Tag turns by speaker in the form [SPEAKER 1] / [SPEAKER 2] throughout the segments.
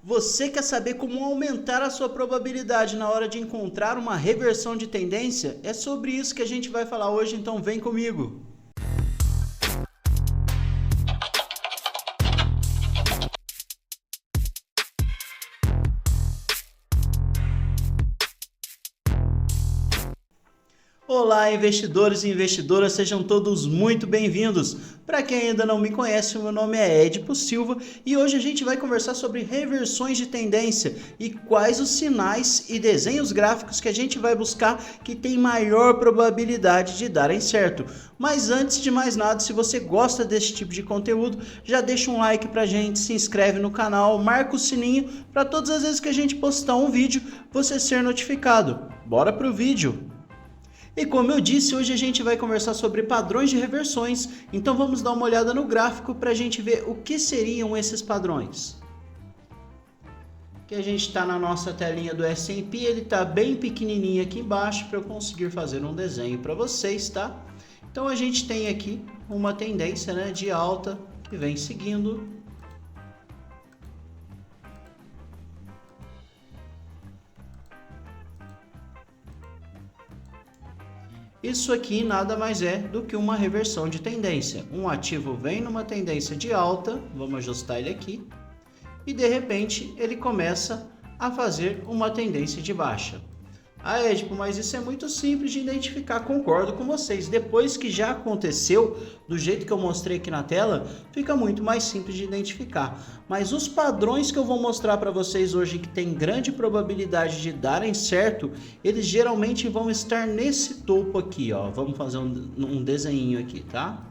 [SPEAKER 1] Você quer saber como aumentar a sua probabilidade na hora de encontrar uma reversão de tendência? É sobre isso que a gente vai falar hoje, então vem comigo! Olá, investidores e investidoras, sejam todos muito bem-vindos. Para quem ainda não me conhece, o meu nome é Edipo Silva e hoje a gente vai conversar sobre reversões de tendência e quais os sinais e desenhos gráficos que a gente vai buscar que tem maior probabilidade de darem certo. Mas antes de mais nada, se você gosta desse tipo de conteúdo, já deixa um like pra gente, se inscreve no canal, marca o sininho para todas as vezes que a gente postar um vídeo, você ser notificado. Bora pro vídeo! E como eu disse, hoje a gente vai conversar sobre padrões de reversões, então vamos dar uma olhada no gráfico para a gente ver o que seriam esses padrões. Aqui a gente está na nossa telinha do S&P, ele está bem pequenininho aqui embaixo para eu conseguir fazer um desenho para vocês, tá? Então a gente tem aqui uma tendência, né, de alta que vem seguindo. Isso aqui nada mais é do que uma reversão de tendência. Um ativo vem numa tendência de alta, vamos ajustar ele aqui, e de repente ele começa a fazer uma tendência de baixa. Ah, Edipo, mas isso é muito simples de identificar, concordo com vocês. Depois que já aconteceu, do jeito que eu mostrei aqui na tela, fica muito mais simples de identificar. Mas os padrões que eu vou mostrar para vocês hoje, que tem grande probabilidade de darem certo, eles geralmente vão estar nesse topo aqui, ó. Vamos fazer um desenho aqui, tá?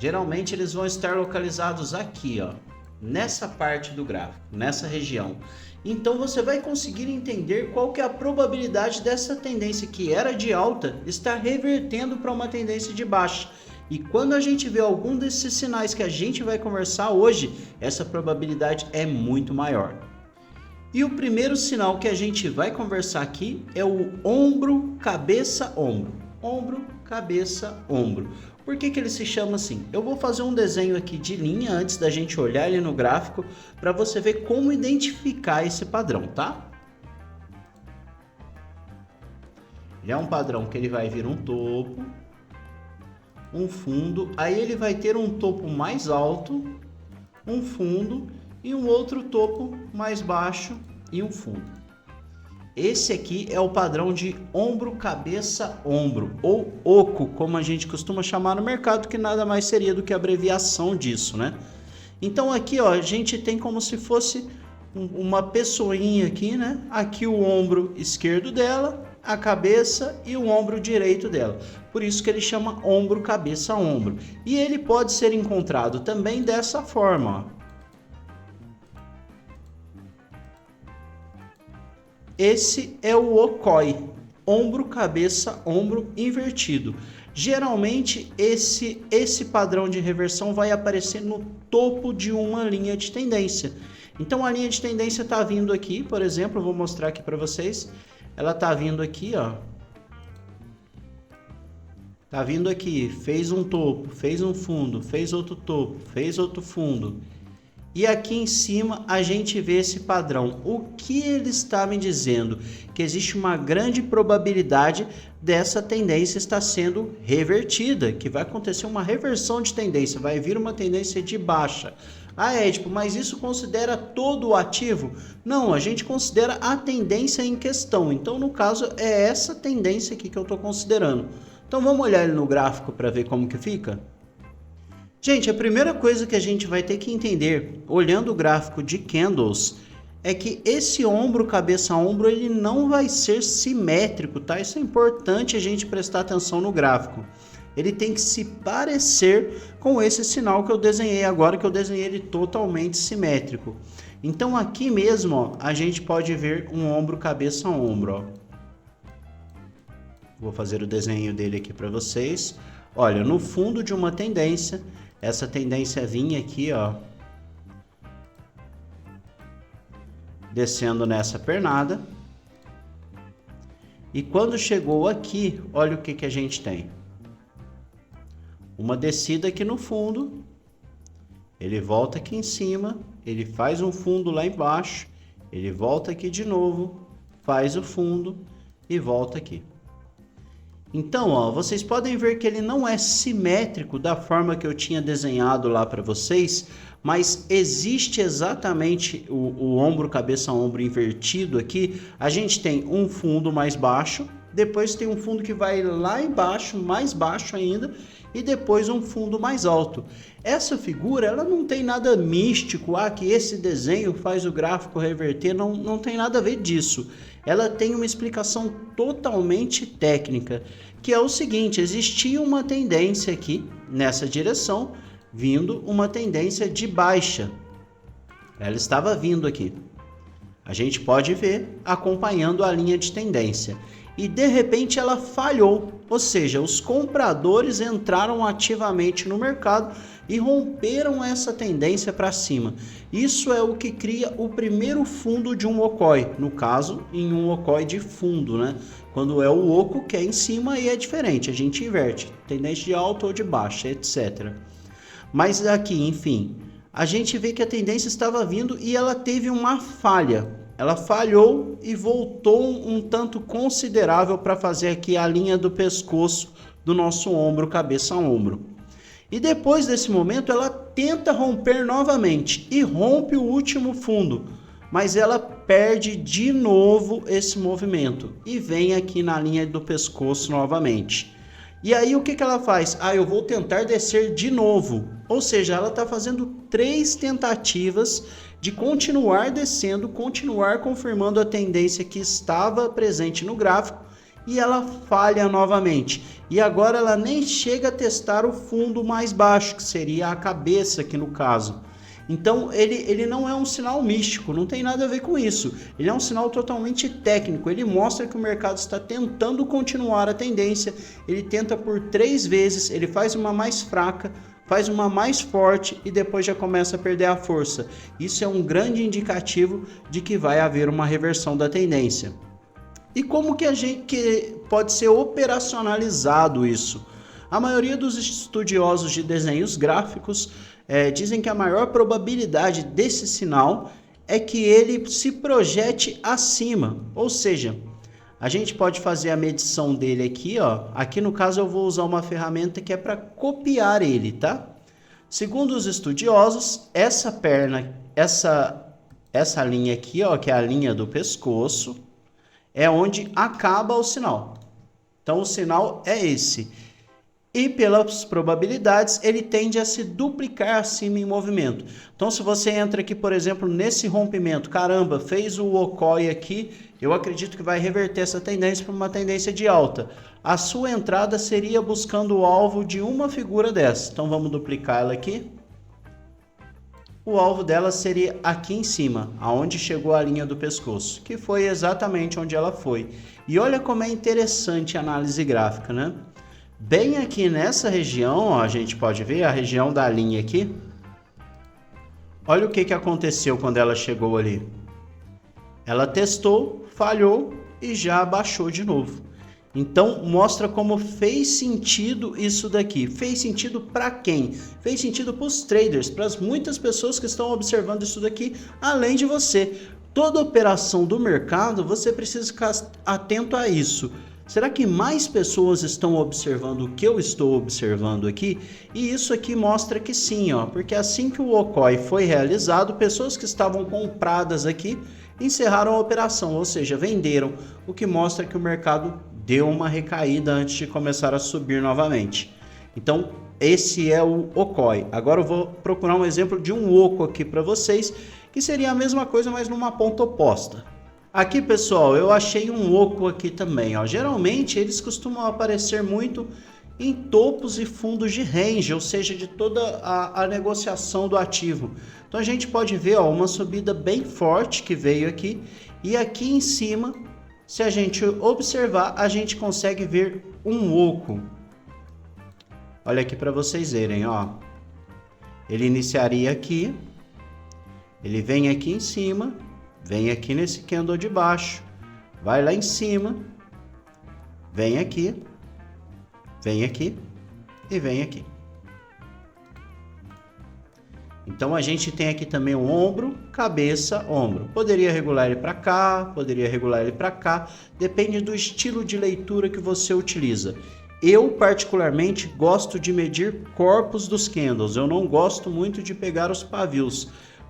[SPEAKER 1] Geralmente eles vão estar localizados aqui, ó, nessa parte do gráfico, nessa região. Então você vai conseguir entender qual que é a probabilidade dessa tendência que era de alta estar revertendo para uma tendência de baixa. E quando a gente vê algum desses sinais que a gente vai conversar hoje, essa probabilidade é muito maior. E o primeiro sinal que a gente vai conversar aqui é o ombro, cabeça, ombro. Ombro, cabeça, ombro. Por que ele se chama assim? Eu vou fazer um desenho aqui de linha antes da gente olhar ele no gráfico para você ver como identificar esse padrão, tá? Ele é um padrão que ele vai vir um topo, um fundo, aí ele vai ter um topo mais alto, um fundo e um outro topo mais baixo e um fundo. Esse aqui é o padrão de ombro, cabeça, ombro, ou oco, como a gente costuma chamar no mercado, que nada mais seria do que a abreviação disso, né? Então aqui, ó, a gente tem como se fosse uma pessoinha aqui, né? Aqui o ombro esquerdo dela, a cabeça e o ombro direito dela. Por isso que ele chama ombro, cabeça, ombro. E ele pode ser encontrado também dessa forma, ó. Esse é o okoi, ombro, cabeça, ombro invertido. Geralmente esse padrão de reversão vai aparecer no topo de uma linha de tendência. Então a linha de tendência está vindo aqui, por exemplo, eu vou mostrar aqui para vocês. Ela está vindo aqui, ó. Está vindo aqui, fez um topo, fez um fundo, fez outro topo, fez outro fundo. E aqui em cima a gente vê esse padrão. O que ele está me dizendo? Que existe uma grande probabilidade dessa tendência estar sendo revertida, que vai acontecer uma reversão de tendência, vai vir uma tendência de baixa. Ah, Edipo, mas isso considera todo o ativo? Não, a gente considera a tendência em questão. Então, no caso, é essa tendência aqui que eu estou considerando. Então, vamos olhar ele no gráfico para ver como que fica? Gente, a primeira coisa que a gente vai ter que entender, olhando o gráfico de candles, é que esse ombro, cabeça, ombro, ele não vai ser simétrico, tá? Isso é importante a gente prestar atenção no gráfico. Ele tem que se parecer com esse sinal que eu desenhei agora, que eu desenhei ele totalmente simétrico. Então aqui mesmo, ó, a gente pode ver um ombro, cabeça, ombro, ó. Vou fazer o desenho dele aqui para vocês. Olha, no fundo de uma tendência, essa tendência vinha aqui, ó, descendo nessa pernada. E quando chegou aqui, olha o que a gente tem. Uma descida aqui no fundo, ele volta aqui em cima, ele faz um fundo lá embaixo, ele volta aqui de novo, faz o fundo e volta aqui. Então, ó, vocês podem ver que ele não é simétrico da forma que eu tinha desenhado lá para vocês, mas existe exatamente o ombro, cabeça, ombro invertido aqui. A gente tem um fundo mais baixo, depois tem um fundo que vai lá embaixo, mais baixo ainda, e depois um fundo mais alto. Essa figura, ela não tem nada místico, que esse desenho faz o gráfico reverter, não tem nada a ver disso. Ela tem uma explicação totalmente técnica, que é o seguinte: existia uma tendência aqui, nessa direção, vindo uma tendência de baixa. Ela estava vindo aqui. A gente pode ver acompanhando a linha de tendência. E de repente ela falhou, ou seja, os compradores entraram ativamente no mercado e romperam essa tendência para cima. Isso é o que cria o primeiro fundo de um Okoi, no caso, em um Okoi de fundo, né? Quando é o oco que é em cima, aí é diferente, a gente inverte, tendência de alta ou de baixa, etc. Mas aqui, enfim, a gente vê que a tendência estava vindo e ela teve uma falha. Ela falhou e voltou um tanto considerável para fazer aqui a linha do pescoço do nosso ombro, cabeça a ombro. E depois desse momento ela tenta romper novamente e rompe o último fundo, mas ela perde de novo esse movimento e vem aqui na linha do pescoço novamente. E aí o que ela faz? Eu vou tentar descer de novo. Ou seja, ela está fazendo 3 tentativas de continuar descendo, continuar confirmando a tendência que estava presente no gráfico, e ela falha novamente. E agora ela nem chega a testar o fundo mais baixo, que seria a cabeça aqui no caso. Então ele não é um sinal místico, não tem nada a ver com isso. Ele é um sinal totalmente técnico, ele mostra que o mercado está tentando continuar a tendência, ele tenta por 3 vezes, ele faz uma mais fraca, faz uma mais forte e depois já começa a perder a força. Isso é um grande indicativo de que vai haver uma reversão da tendência. E como que pode ser operacionalizado isso? A maioria dos estudiosos de desenhos gráficos dizem que a maior probabilidade desse sinal é que ele se projete acima, ou seja, a gente pode fazer a medição dele aqui, ó. Aqui no caso eu vou usar uma ferramenta que é para copiar ele, tá? Segundo os estudiosos, essa perna, essa linha aqui, ó, que é a linha do pescoço, é onde acaba o sinal. Então o sinal é esse. E pelas probabilidades, ele tende a se duplicar acima em movimento. Então, se você entra aqui, por exemplo, nesse rompimento, caramba, fez o Okoi aqui, eu acredito que vai reverter essa tendência para uma tendência de alta. A sua entrada seria buscando o alvo de uma figura dessa. Então, vamos duplicar ela aqui. O alvo dela seria aqui em cima, aonde chegou a linha do pescoço, que foi exatamente onde ela foi. E olha como é interessante a análise gráfica, né? Bem aqui nessa região, ó, a gente pode ver a região da linha aqui. Olha o que aconteceu quando ela chegou ali. Ela testou, falhou e já abaixou de novo. Então mostra como fez sentido isso daqui. Fez sentido para quem? Fez sentido para os traders, para as muitas pessoas que estão observando isso daqui, além de você. Toda operação do mercado, você precisa ficar atento a isso. Será que mais pessoas estão observando o que eu estou observando aqui? E isso aqui mostra que sim, ó, porque assim que o Okoi foi realizado, pessoas que estavam compradas aqui encerraram a operação, ou seja, venderam, o que mostra que o mercado deu uma recaída antes de começar a subir novamente. Então, esse é o Okoi. Agora eu vou procurar um exemplo de um oco aqui para vocês, que seria a mesma coisa, mas numa ponta oposta. Aqui, pessoal, eu achei um oco aqui também, ó. Geralmente eles costumam aparecer muito em topos e fundos de range, ou seja, de toda a negociação do ativo. Então a gente pode ver, ó, uma subida bem forte que veio aqui, e aqui em cima, se a gente observar, a gente consegue ver um oco. Olha aqui para vocês verem, ó. Ele iniciaria aqui, ele vem aqui em cima, vem aqui nesse candle de baixo, vai lá em cima, vem aqui, vem aqui e vem aqui. Então a gente tem aqui também o ombro, cabeça, ombro. Poderia regular ele para cá, poderia regular ele para cá, depende do estilo de leitura que você utiliza. Eu particularmente gosto de medir corpos dos candles, eu não gosto muito de pegar os pavios.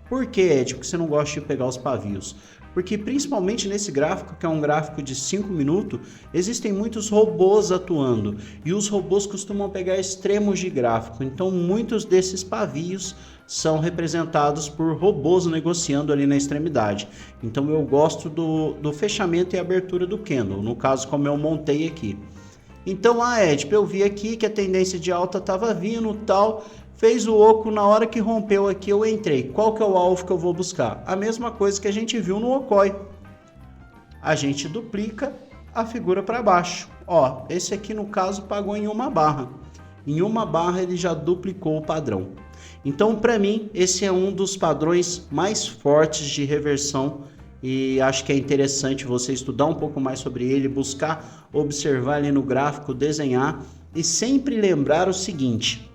[SPEAKER 1] Por que, Ed, que você não gosta de pegar os pavios? Porque principalmente nesse gráfico, que é um gráfico de 5 minutos, existem muitos robôs atuando e os robôs costumam pegar extremos de gráfico, então muitos desses pavios são representados por robôs negociando ali na extremidade. Então eu gosto do fechamento e abertura do candle, no caso como eu montei aqui. Então, Ed, eu vi aqui que a tendência de alta estava vindo tal, fez o oco, na hora que rompeu aqui eu entrei. Qual que é o alvo que eu vou buscar? A mesma coisa que a gente viu no Okoi. A gente duplica a figura para baixo. Ó, esse aqui no caso pagou em uma barra. Em uma barra ele já duplicou o padrão. Então, para mim, esse é um dos padrões mais fortes de reversão e acho que é interessante você estudar um pouco mais sobre ele, buscar observar ali no gráfico, desenhar e sempre lembrar o seguinte: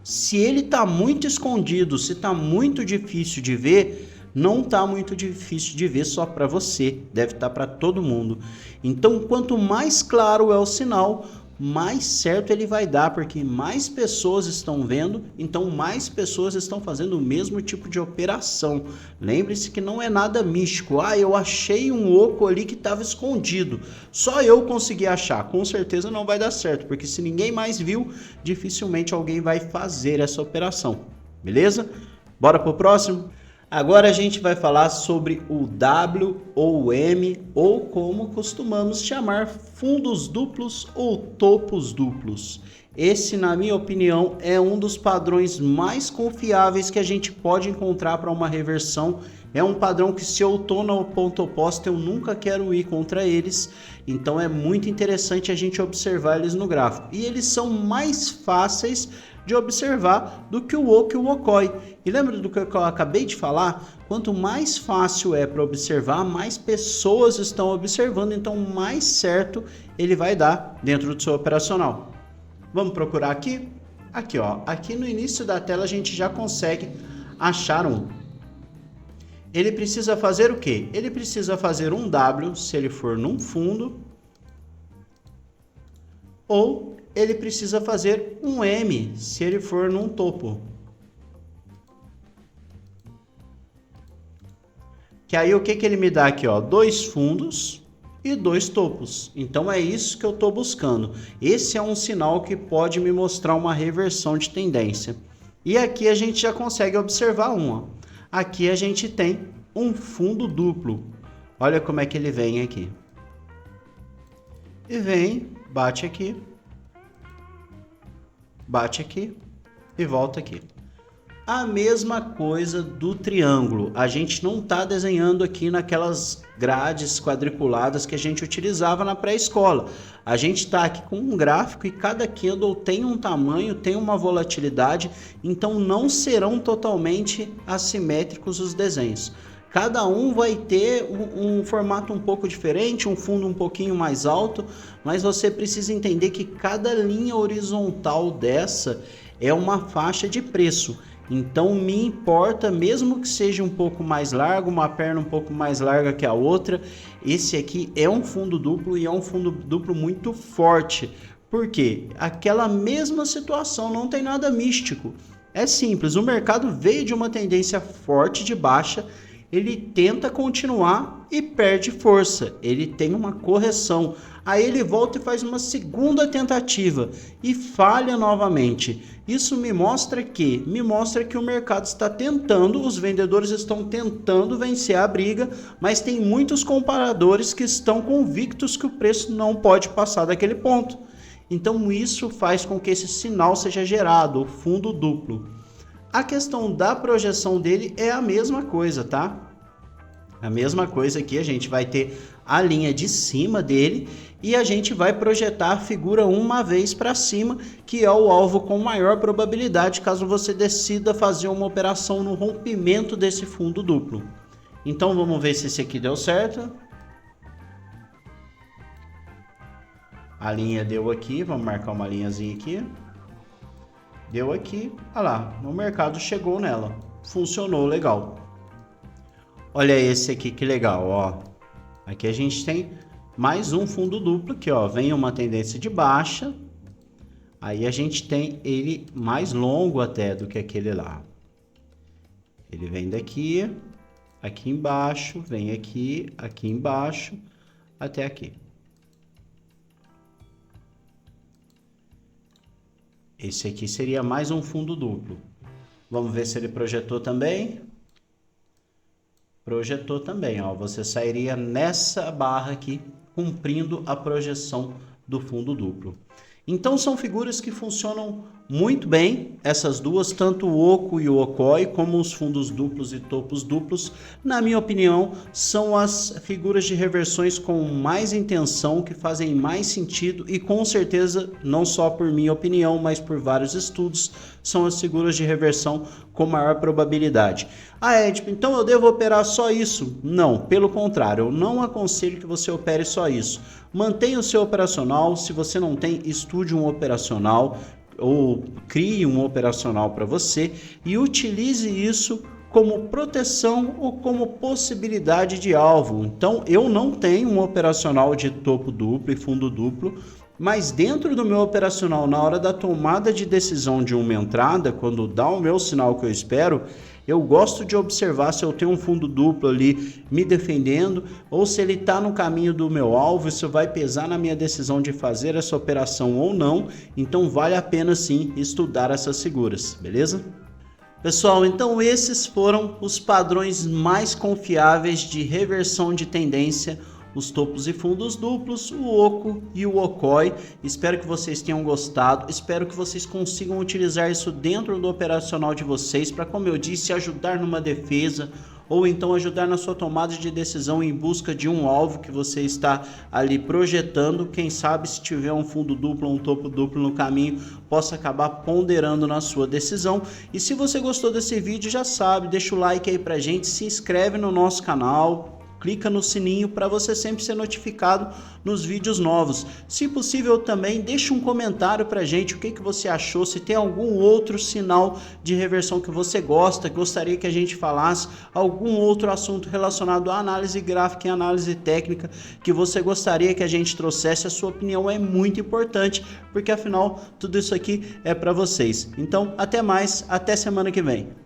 [SPEAKER 1] se ele está muito escondido, se está muito difícil de ver, não está muito difícil de ver só para você, deve estar para todo mundo. Então, quanto mais claro é o sinal, mais certo ele vai dar, porque mais pessoas estão vendo, então mais pessoas estão fazendo o mesmo tipo de operação. Lembre-se que não é nada místico. Eu achei um oco ali que estava escondido, só eu consegui achar. Com certeza não vai dar certo, porque se ninguém mais viu, dificilmente alguém vai fazer essa operação. Beleza? Bora pro próximo? Agora a gente vai falar sobre o W ou o M, ou como costumamos chamar, fundos duplos ou topos duplos. Esse, na minha opinião, é um dos padrões mais confiáveis que a gente pode encontrar para uma reversão. É um padrão que, se eu estou no ponto oposto, eu nunca quero ir contra eles. Então é muito interessante a gente observar eles no gráfico. E eles são mais fáceis de observar do que o Oki e o Okoi. E lembra do que eu acabei de falar? Quanto mais fácil é para observar, mais pessoas estão observando, então mais certo ele vai dar dentro do seu operacional. Vamos procurar aqui? Aqui, ó. Aqui no início da tela a gente já consegue achar um. Ele precisa fazer o quê? Ele precisa fazer um W se ele for num fundo, ou ele precisa fazer um M se ele for num topo. Que aí o que ele me dá aqui, ó? 2 fundos e 2 topos. Então é isso que eu estou buscando. Esse é um sinal que pode me mostrar uma reversão de tendência. E aqui a gente já consegue observar uma. Aqui a gente tem um fundo duplo. Olha como é que ele vem aqui. E vem, bate aqui e volta aqui. A mesma coisa do triângulo. A gente não está desenhando aqui naquelas grades quadriculadas que a gente utilizava na pré-escola. A gente está aqui com um gráfico e cada candle tem um tamanho, tem uma volatilidade, então não serão totalmente assimétricos os desenhos. Cada um vai ter um formato um pouco diferente, um fundo um pouquinho mais alto, mas você precisa entender que cada linha horizontal dessa é uma faixa de preço. Então me importa, mesmo que seja um pouco mais largo, uma perna um pouco mais larga que a outra, esse aqui é um fundo duplo e é um fundo duplo muito forte. Por quê? Aquela mesma situação, não tem nada místico. É simples, o mercado veio de uma tendência forte de baixa, ele tenta continuar e perde força, ele tem uma correção, aí ele volta e faz uma segunda tentativa e falha novamente. Isso me mostra que o mercado está tentando, os vendedores estão tentando vencer a briga, mas tem muitos comparadores que estão convictos que o preço não pode passar daquele ponto. Então isso faz com que esse sinal seja gerado, o fundo duplo. A questão da projeção dele é a mesma coisa, tá? A mesma coisa aqui, a gente vai ter a linha de cima dele e a gente vai projetar a figura uma vez para cima, que é o alvo com maior probabilidade, caso você decida fazer uma operação no rompimento desse fundo duplo. Então vamos ver se esse aqui deu certo. A linha deu aqui, vamos marcar uma linhazinha aqui. Deu aqui, olha lá, o mercado chegou nela. Funcionou legal. Olha esse aqui que legal, ó. Aqui a gente tem mais um fundo duplo aqui, ó. Vem uma tendência de baixa. Aí a gente tem ele mais longo até do que aquele lá. Ele vem daqui, aqui embaixo, vem aqui, aqui embaixo, até aqui. Esse aqui seria mais um fundo duplo. Vamos ver se ele projetou também. Projetou também, ó. Você sairia nessa barra aqui, cumprindo a projeção do fundo duplo. Então são figuras que funcionam muito bem, essas duas, tanto o Oco e o Okoi, como os fundos duplos e topos duplos, na minha opinião, são as figuras de reversões com mais intenção, que fazem mais sentido e com certeza, não só por minha opinião, mas por vários estudos, são as figuras de reversão com maior probabilidade. Ah, Ed, então eu devo operar só isso? Não, pelo contrário, eu não aconselho que você opere só isso. Mantenha o seu operacional, se você não tem, estude um operacional ou crie um operacional para você e utilize isso como proteção ou como possibilidade de alvo. Então, eu não tenho um operacional de topo duplo e fundo duplo, mas dentro do meu operacional, na hora da tomada de decisão de uma entrada, quando dá o meu sinal que eu espero, eu gosto de observar se eu tenho um fundo duplo ali me defendendo ou se ele está no caminho do meu alvo, isso vai pesar na minha decisão de fazer essa operação ou não, então vale a pena sim estudar essas figuras, beleza? Pessoal, então esses foram os padrões mais confiáveis de reversão de tendência, os topos e fundos duplos, o Oco e o Okoi. Espero que vocês tenham gostado, espero que vocês consigam utilizar isso dentro do operacional de vocês para, como eu disse, ajudar numa defesa ou então ajudar na sua tomada de decisão em busca de um alvo que você está ali projetando. Quem sabe, se tiver um fundo duplo ou um topo duplo no caminho, possa acabar ponderando na sua decisão. E se você gostou desse vídeo, já sabe, deixa o like aí pra gente, se inscreve no nosso canal, clica no sininho para você sempre ser notificado nos vídeos novos. Se possível também, deixa um comentário para a gente, o que você achou, se tem algum outro sinal de reversão que você gostaria que a gente falasse, algum outro assunto relacionado à análise gráfica e análise técnica que você gostaria que a gente trouxesse. A sua opinião é muito importante, porque afinal tudo isso aqui é para vocês. Então, até mais, até semana que vem.